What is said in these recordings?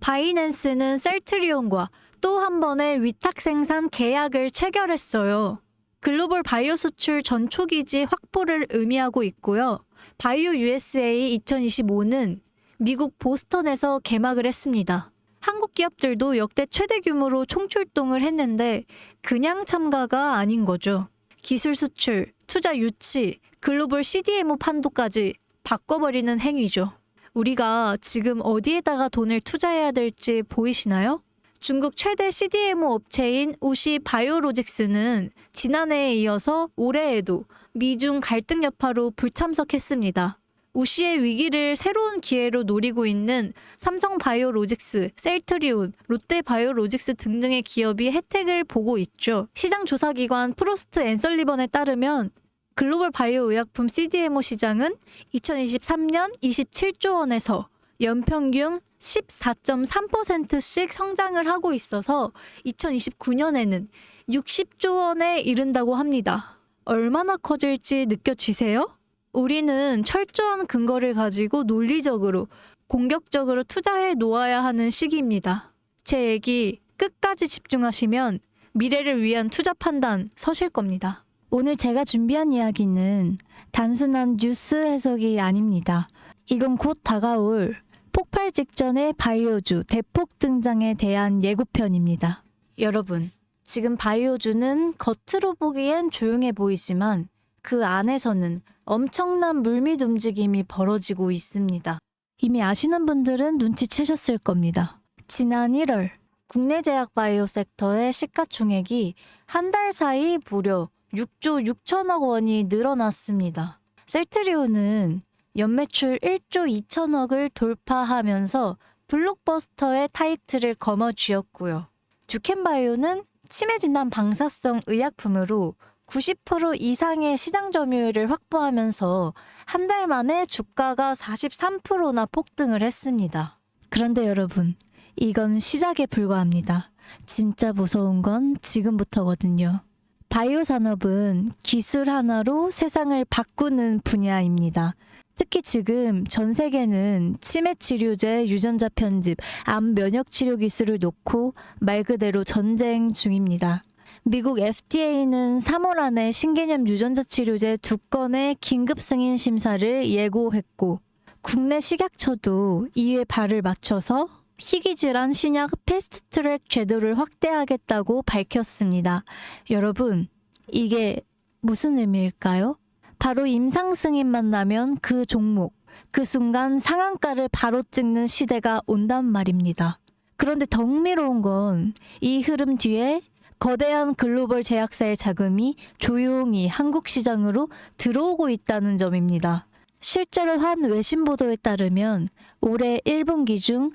바이낸스는 셀트리온과 또 한 번의 위탁 생산 계약을 체결했어요. 글로벌 바이오 수출 전초 기지 확보를 의미하고 있고요. 바이오 USA 2025는 미국 보스턴에서 개막을 했습니다. 한국 기업들도 역대 최대 규모로 총출동을 했는데 그냥 참가가 아닌 거죠. 기술 수출, 투자 유치, 글로벌 CDMO 판도까지 바꿔버리는 행위죠. 우리가 지금 어디에다가 돈을 투자해야 될지 보이시나요? 중국 최대 CDMO 업체인 우시 바이오로직스는 지난해에 이어서 올해에도 미중 갈등 여파로 불참석했습니다. 우시의 위기를 새로운 기회로 노리고 있는 삼성바이오로직스, 셀트리온, 롯데바이오로직스 등등의 기업이 혜택을 보고 있죠. 시장 조사기관 프로스트 앤 설리번에 따르면 글로벌 바이오 의약품 CDMO 시장은 2023년 27조 원에서 연평균 14.3%씩 성장을 하고 있어서 2029년에는 60조 원에 이른다고 합니다. 얼마나 커질지 느껴지세요? 우리는 철저한 근거를 가지고 논리적으로, 공격적으로 투자해 놓아야 하는 시기입니다. 제 얘기 끝까지 집중하시면 미래를 위한 투자 판단 서실 겁니다. 오늘 제가 준비한 이야기는 단순한 뉴스 해석이 아닙니다. 이건 곧 다가올 폭발 직전의 바이오주 대폭 등장에 대한 예고편입니다. 여러분, 지금 바이오주는 겉으로 보기엔 조용해 보이지만 그 안에서는 엄청난 물밑 움직임이 벌어지고 있습니다. 이미 아시는 분들은 눈치채셨을 겁니다. 지난 1월 국내 제약 바이오 섹터의 시가총액이 한 달 사이 무려 6조 6천억 원이 늘어났습니다. 셀트리온은 연매출 1조 2천억을 돌파하면서 블록버스터의 타이틀을 거머쥐었고요. 주켄바이오는 치매 진단 방사성 의약품으로 90% 이상의 시장 점유율을 확보하면서 한 달 만에 주가가 43%나 폭등을 했습니다. 그런데 여러분, 이건 시작에 불과합니다. 진짜 무서운 건 지금부터거든요. 바이오 산업은 기술 하나로 세상을 바꾸는 분야입니다. 특히 지금 전 세계는 치매 치료제, 유전자 편집, 암 면역 치료 기술을 놓고 말 그대로 전쟁 중입니다. 미국 FDA는 3월 안에 신개념 유전자 치료제 2건의 긴급 승인 심사를 예고했고, 국내 식약처도 이에 발을 맞춰서 희귀질환 신약 패스트트랙 제도를 확대하겠다고 밝혔습니다. 여러분, 이게 무슨 의미일까요? 바로 임상 승인만 나면 그 종목, 그 순간 상한가를 바로 찍는 시대가 온단 말입니다. 그런데 더 흥미로운 건 이 흐름 뒤에 거대한 글로벌 제약사의 자금이 조용히 한국 시장으로 들어오고 있다는 점입니다. 실제로 한 외신 보도에 따르면 올해 1분기 중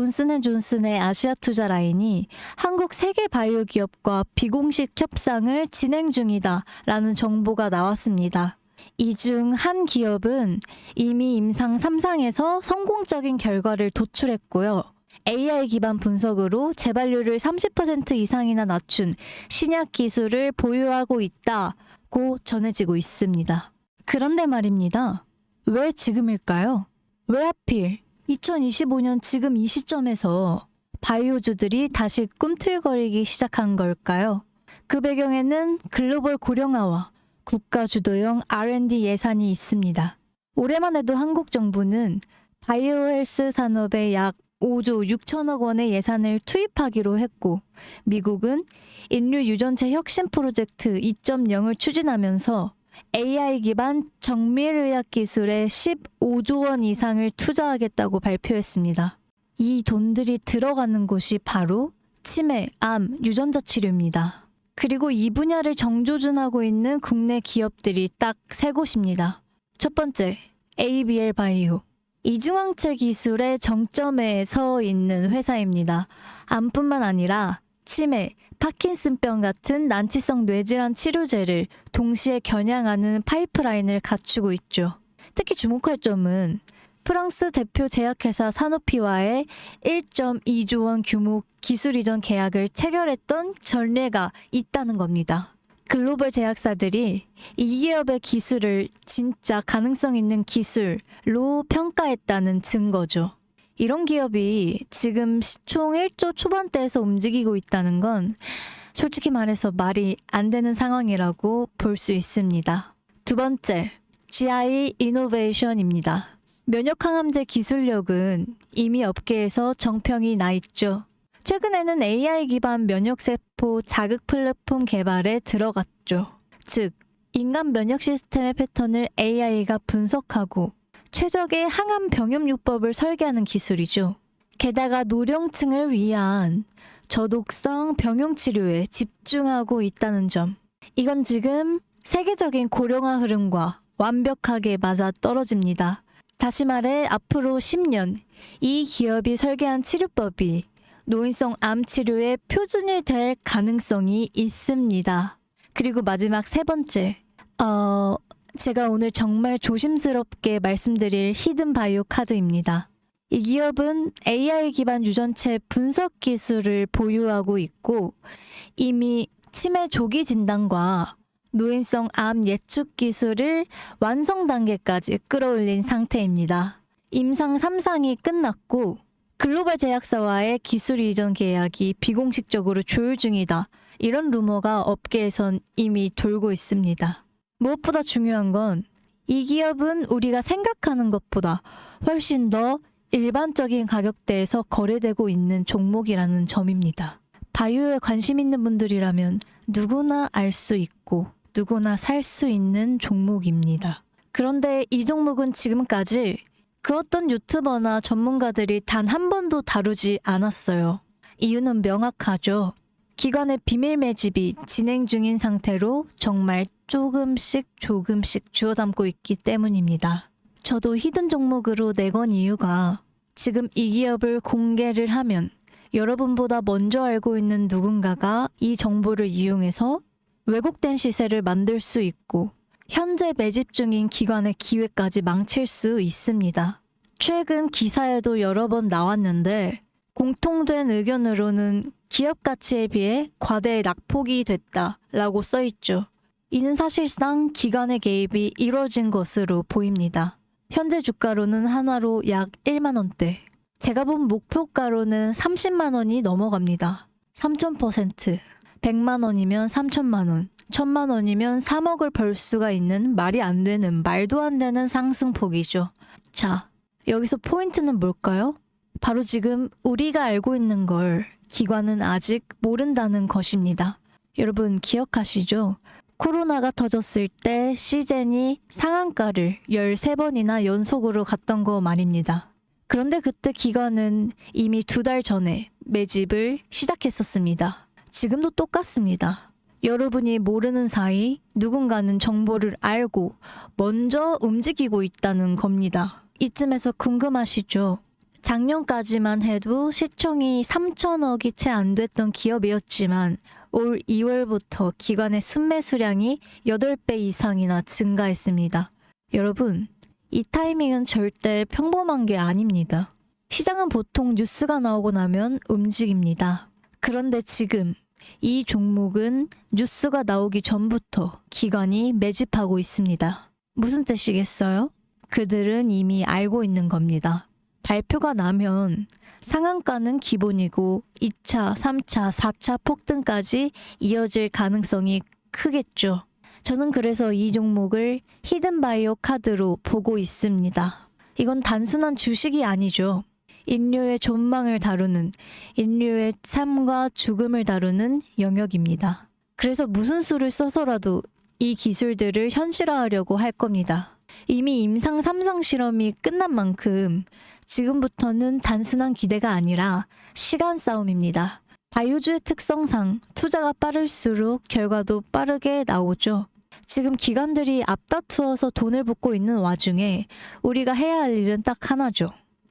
존슨앤존슨의 아시아 투자 라인이 한국 세계 바이오 기업과 비공식 협상을 진행 중이다라는 정보가 나왔습니다. 이 중 한 기업은 이미 임상 3상에서 성공적인 결과를 도출했고요. AI 기반 분석으로 재발률을 30% 이상이나 낮춘 신약 기술을 보유하고 있다고 전해지고 있습니다. 그런데 말입니다. 왜 지금일까요? 왜 하필 2025년 지금 이 시점에서 바이오주들이 다시 꿈틀거리기 시작한 걸까요? 그 배경에는 글로벌 고령화와 국가 주도형 R&D 예산이 있습니다. 올해만 해도 한국 정부는 바이오 헬스 산업에 약 5조 6천억 원의 예산을 투입하기로 했고, 미국은 인류 유전체 혁신 프로젝트 2.0을 추진하면서 AI 기반 정밀의학 기술에 15조 원 이상을 투자하겠다고 발표했습니다. 이 돈들이 들어가는 곳이 바로 치매, 암, 유전자 치료입니다. 그리고 이 분야를 정조준하고 있는 국내 기업들이 딱 세 곳입니다. 첫 번째, ABL 바이오. 이중항체 기술의 정점에 서 있는 회사입니다. 암뿐만 아니라 치매, 파킨슨병 같은 난치성 뇌질환 치료제를 동시에 겨냥하는 파이프라인을 갖추고 있죠. 특히 주목할 점은 프랑스 대표 제약회사 사노피와의 1.2조 원 규모 기술 이전 계약을 체결했던 전례가 있다는 겁니다. 글로벌 제약사들이 이 기업의 기술을 진짜 가능성 있는 기술로 평가했다는 증거죠. 이런 기업이 지금 시총 1조 초반대에서 움직이고 있다는 건 솔직히 말해서 말이 안 되는 상황이라고 볼 수 있습니다. 두 번째, GI 이노베이션입니다. 면역항암제 기술력은 이미 업계에서 정평이 나 있죠. 최근에는 AI 기반 면역세포 자극 플랫폼 개발에 들어갔죠. 즉, 인간 면역 시스템의 패턴을 AI가 분석하고 최적의 항암 병용요법을 설계하는 기술이죠. 게다가 노령층을 위한 저독성 병용 치료에 집중하고 있다는 점. 이건 지금 세계적인 고령화 흐름과 완벽하게 맞아 떨어집니다. 다시 말해 앞으로 10년 이 기업이 설계한 치료법이 노인성 암 치료의 표준이 될 가능성이 있습니다. 그리고 마지막 세 번째. 제가 오늘 정말 조심스럽게 말씀드릴 히든 바이오 카드입니다. 이 기업은 AI 기반 유전체 분석 기술을 보유하고 있고 이미 치매 조기 진단과 노인성 암 예측 기술을 완성 단계까지 끌어올린 상태입니다. 임상 3상이 끝났고 글로벌 제약사와의 기술 이전 계약이 비공식적으로 조율 중이다. 이런 루머가 업계에선 이미 돌고 있습니다. 무엇보다 중요한 건 이 기업은 우리가 생각하는 것보다 훨씬 더 일반적인 가격대에서 거래되고 있는 종목이라는 점입니다. 바이오에 관심 있는 분들이라면 누구나 알 수 있고 누구나 살 수 있는 종목입니다. 그런데 이 종목은 지금까지 그 어떤 유튜버나 전문가들이 단 한 번도 다루지 않았어요. 이유는 명확하죠. 기관의 비밀 매집이 진행 중인 상태로 정말 조금씩 주워 담고 있기 때문입니다. 저도 히든 종목으로 내건 이유가 지금 이 기업을 공개를 하면 여러분보다 먼저 알고 있는 누군가가 이 정보를 이용해서 왜곡된 시세를 만들 수 있고 현재 매집 중인 기관의 기회까지 망칠 수 있습니다. 최근 기사에도 여러 번 나왔는데 공통된 의견으로는 기업 가치에 비해 과대 낙폭이 됐다라고 써있죠. 이는 사실상 기관의 개입이 이루어진 것으로 보입니다. 현재 주가로는 한화로 약 1만 원대. 제가 본 목표가로는 30만 원이 넘어갑니다. 3000%. 100만 원이면 3천만 원. 1000만 원이면 3억을 벌 수가 있는 말이 안 되는 말도 안 되는 상승폭이죠. 자, 여기서 포인트는 뭘까요? 바로 지금 우리가 알고 있는 걸 기관은 아직 모른다는 것입니다. 여러분 기억하시죠? 코로나가 터졌을 때 시젠이 상한가를 13번이나 연속으로 갔던 거 말입니다. 그런데 그때 기관은 이미 2달 전에 매집을 시작했었습니다. 지금도 똑같습니다. 여러분이 모르는 사이 누군가는 정보를 알고 먼저 움직이고 있다는 겁니다. 이쯤에서 궁금하시죠? 작년까지만 해도 시총이 3천억이 채 안 됐던 기업이었지만 올 2월부터 기관의 순매 수량이 8배 이상이나 증가했습니다. 여러분, 이 타이밍은 절대 평범한 게 아닙니다. 시장은 보통 뉴스가 나오고 나면 움직입니다. 그런데 지금 이 종목은 뉴스가 나오기 전부터 기관이 매집하고 있습니다. 무슨 뜻이겠어요? 그들은 이미 알고 있는 겁니다. 발표가 나면 상한가는 기본이고 2차, 3차, 4차 폭등까지 이어질 가능성이 크겠죠. 저는 그래서 이 종목을 히든바이오 카드로 보고 있습니다. 이건 단순한 주식이 아니죠. 인류의 존망을 다루는, 인류의 삶과 죽음을 다루는 영역입니다. 그래서 무슨 수를 써서라도 이 기술들을 현실화하려고 할 겁니다. 이미 임상 3상 실험이 끝난 만큼 지금부터는 단순한 기대가 아니라 시간 싸움입니다. 바이오주의 특성상 투자가 빠를수록 결과도 빠르게 나오죠. 지금 기관들이 앞다투어서 돈을 붓고 있는 와중에 우리가 해야 할 일은 딱 하나죠.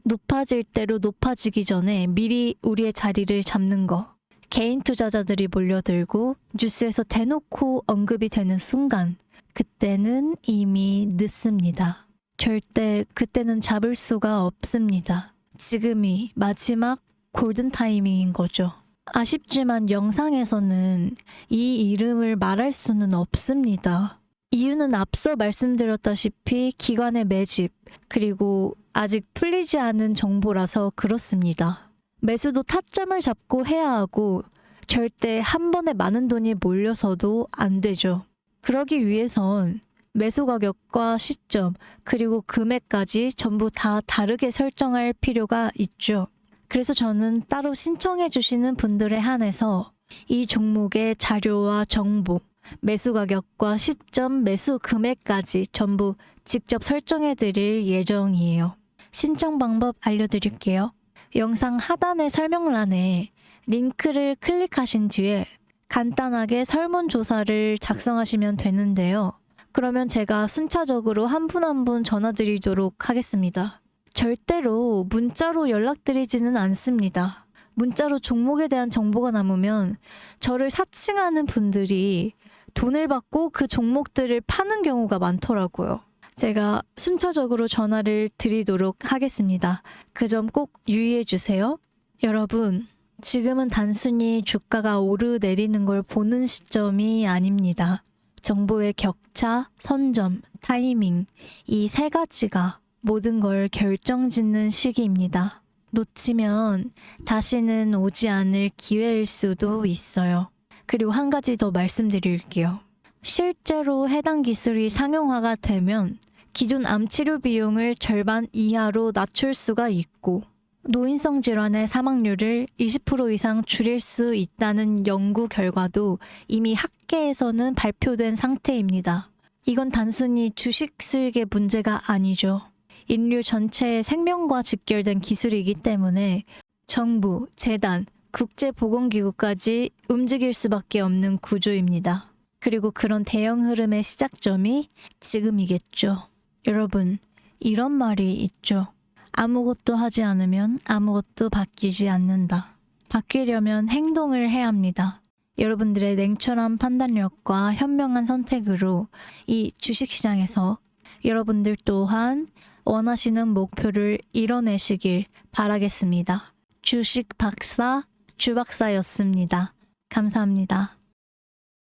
높아질 대로 높아지기 전에 미리 우리의 자리를 잡는 거. 개인 투자자들이 몰려들고 뉴스에서 대놓고 언급이 되는 순간 그때는 이미 늦습니다. 절대 그때는 잡을 수가 없습니다. 지금이 마지막 골든 타이밍인 거죠. 아쉽지만 영상에서는 이 이름을 말할 수는 없습니다. 이유는 앞서 말씀드렸다시피 기관의 매집, 그리고 아직 풀리지 않은 정보라서 그렇습니다. 매수도 타점을 잡고 해야 하고 절대 한 번에 많은 돈이 몰려서도 안 되죠. 그러기 위해선 매수 가격과 시점, 그리고 금액까지 전부 다 다르게 설정할 필요가 있죠. 그래서 저는 따로 신청해 주시는 분들에 한해서 이 종목의 자료와 정보, 매수 가격과 시점, 매수 금액까지 전부 직접 설정해 드릴 예정이에요. 신청 방법 알려드릴게요. 영상 하단의 설명란에 링크를 클릭하신 뒤에 간단하게 설문조사를 작성하시면 되는데요. 그러면 제가 순차적으로 한 분 한 분 전화드리도록 하겠습니다. 절대로 문자로 연락드리지는 않습니다. 문자로 종목에 대한 정보가 남으면 저를 사칭하는 분들이 돈을 받고 그 종목들을 파는 경우가 많더라고요. 제가 순차적으로 전화를 드리도록 하겠습니다. 그 점 꼭 유의해 주세요. 여러분, 지금은 단순히 주가가 오르내리는 걸 보는 시점이 아닙니다. 정보의 격차, 선점, 타이밍, 이 세 가지가 모든 걸 결정짓는 시기입니다. 놓치면 다시는 오지 않을 기회일 수도 있어요. 그리고 한 가지 더 말씀드릴게요. 실제로 해당 기술이 상용화가 되면 기존 암 치료 비용을 절반 이하로 낮출 수가 있고 노인성 질환의 사망률을 20% 이상 줄일 수 있다는 연구 결과도 이미 학계에서는 발표된 상태입니다. 이건 단순히 주식 수익의 문제가 아니죠. 인류 전체의 생명과 직결된 기술이기 때문에 정부, 재단, 국제보건기구까지 움직일 수밖에 없는 구조입니다. 그리고 그런 대형 흐름의 시작점이 지금이겠죠. 여러분, 이런 말이 있죠. 아무것도 하지 않으면 아무것도 바뀌지 않는다. 바뀌려면 행동을 해야 합니다. 여러분들의 냉철한 판단력과 현명한 선택으로 이 주식시장에서 여러분들 또한 원하시는 목표를 이뤄내시길 바라겠습니다. 주식 박사, 주박사였습니다. 감사합니다.